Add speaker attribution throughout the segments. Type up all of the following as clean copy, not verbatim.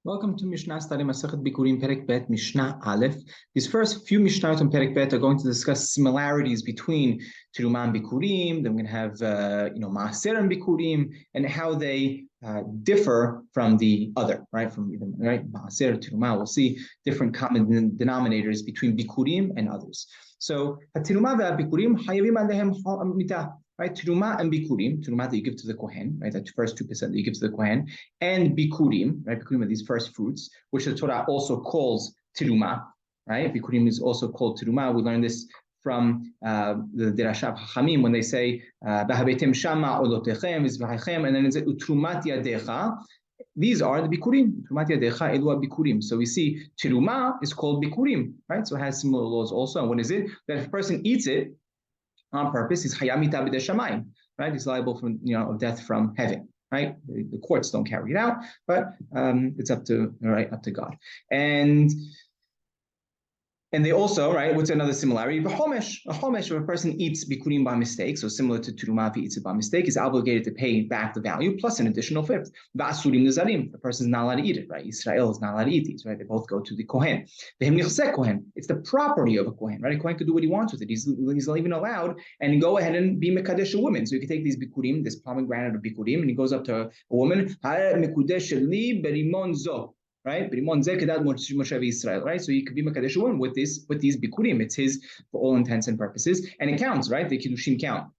Speaker 1: Welcome to Mishna study Masechet Bikkurim Perek Bet Mishnah Aleph. These first few Mishnayot on Perek Bet are going to discuss similarities between Teruma and Bikkurim. Then we're going to have Maaser and Bikkurim and how they differ from the other, right? From Maaser, Teruma. We'll see different common denominators between Bikkurim and others. So Teruma and Bikkurim Hayavim Alehem Mitah. Right, Teruma and Bikkurim, Teruma that you give to the Kohen, right, that first 2% that you give to the Kohen, and Bikkurim, right, Bikkurim are these first fruits, which the Torah also calls Teruma, right? Bikkurim is also called Teruma. We learned this from the Derashav Hachamim when they say B'habetem Shama Olotechem V'Hachem, and then it's Utrumat Yadecha. These are the Bikkurim. Utrumat Yadecha Elua Bikkurim. So we see Teruma is called Bikkurim, right? So it has similar laws also. And what is it? That if a person eats it on purpose, he's hayamita b'deshamayim, right? He's liable for of death from heaven, right? The courts don't carry it out, but it's up to God. And they also, right, what's another similarity? A chomesh, if a person eats bikurim by mistake, so similar to teruma, if he eats it by mistake, is obligated to pay back the value plus an additional fifth. Ba'asurim nezarim, the person is not allowed to eat it, right? Israel is not allowed to eat these, right? They both go to the kohen. Kohen, it's the property of a kohen, right? A kohen could do what he wants with it. He's not even allowed and go ahead and be mekadesh a woman. So you can take these bikurim, this pomegranate of bikurim, and he goes up to a woman, right? Right? So he could be Makadesh one with these Bikurim. It's his for all intents and purposes. And it counts, right? The Kiddushim count.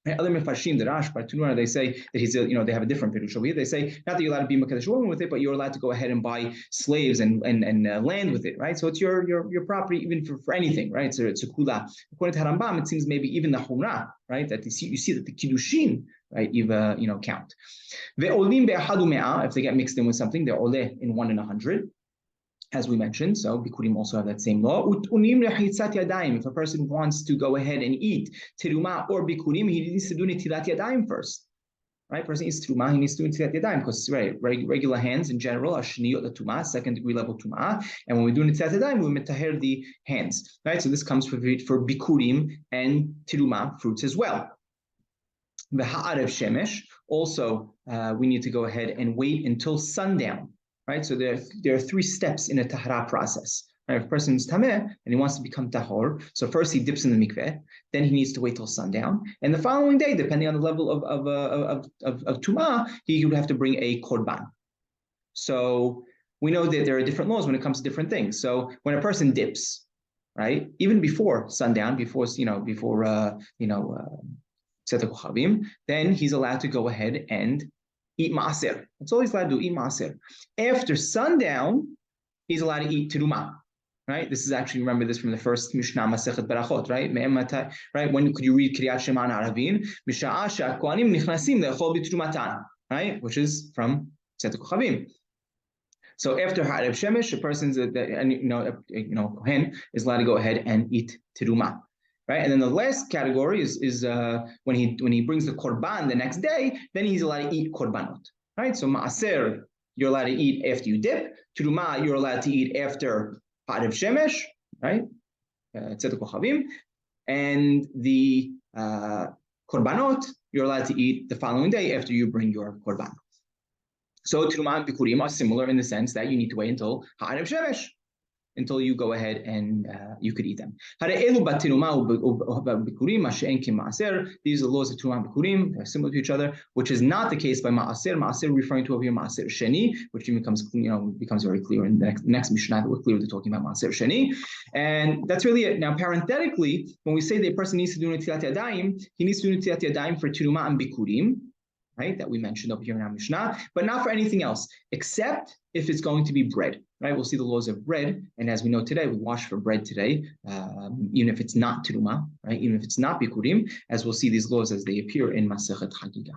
Speaker 1: Right? Other Mefarshim, the Rash, Bartunura, they say that he's, they have a different Pirush over here. They say not that you're allowed to be Makadesh woman with it, but you're allowed to go ahead and buy slaves and land with it, right? So it's your property even for anything, right? So it's a kula. According to Harambam, it seems maybe even the Hona, right? That you see that the Kiddushin, right, count. If they get mixed in with something, they're ole in 1 in 100, as we mentioned. So Bikurim also have that same law. If a person wants to go ahead and eat Teruma or Bikurim, he needs to do Netilat Yadayim first. Right? Person eats Teruma, he needs to do Netilat Yadayim because regular hands in general are Shniyot Tumah, second degree level Tumah. And when we do Netilat Yadayim, we metaher the hands. Right? So this comes for Bikurim and Teruma fruits as well. The Ha'arev Shemesh, also we need to go ahead and wait until sundown, right? So there are 3 steps in a tahara process. Right? If a person is tameh and he wants to become tahor, so first he dips in the mikveh, then he needs to wait till sundown, and the following day, depending on the level of tumah, he would have to bring a korban. So we know that there are different laws when it comes to different things. So when a person dips, right, even before sundown, then he's allowed to go ahead and eat Maaser. That's all he's allowed to do, eat Maaser. After sundown, he's allowed to eat Teruma. Right? This is actually, remember this from the first Mishnah Masechet Berachot, right? Right? When could you read Kriyat Shema in Arabin? Misha'ah she'kohanim nichnasim le'echol b'terumatan, right? Which is from Tzedek Kochavim. So after Ha'arev Shemesh, a person's Kohen is allowed to go ahead and eat Teruma. Right? And then the last category is when he brings the korban the next day, then he's allowed to eat korbanot. Right? So maaser, you're allowed to eat after you dip. Teruma, you're allowed to eat after ha'arev shemesh, right? Tzedek kochavim. And the korbanot, you're allowed to eat the following day after you bring your korban. So teruma and bikurim are similar in the sense that you need to wait until ha'arev shemesh, until you go ahead and you could eat them. These are the laws of Teruma and Bikurim. They're similar to each other, which is not the case by Maaser. Maaser referring to over here Maaser Sheni, which becomes very clear in the next Mishnah that we're clearly talking about Maaser Sheni. And that's really it. Now, parenthetically, when we say the person needs to do Netilat Yadayim, he needs to do Netilat Yadayim for Teruma and Bikurim, right, that we mentioned over here in our Mishnah, but not for anything else, except if it's going to be bread, right? We'll see the laws of bread, and as we know today, we wash for bread today, even if it's not Teruma, right? Even if it's not Bikurim, as we'll see these laws as they appear in Masechet Chagiga.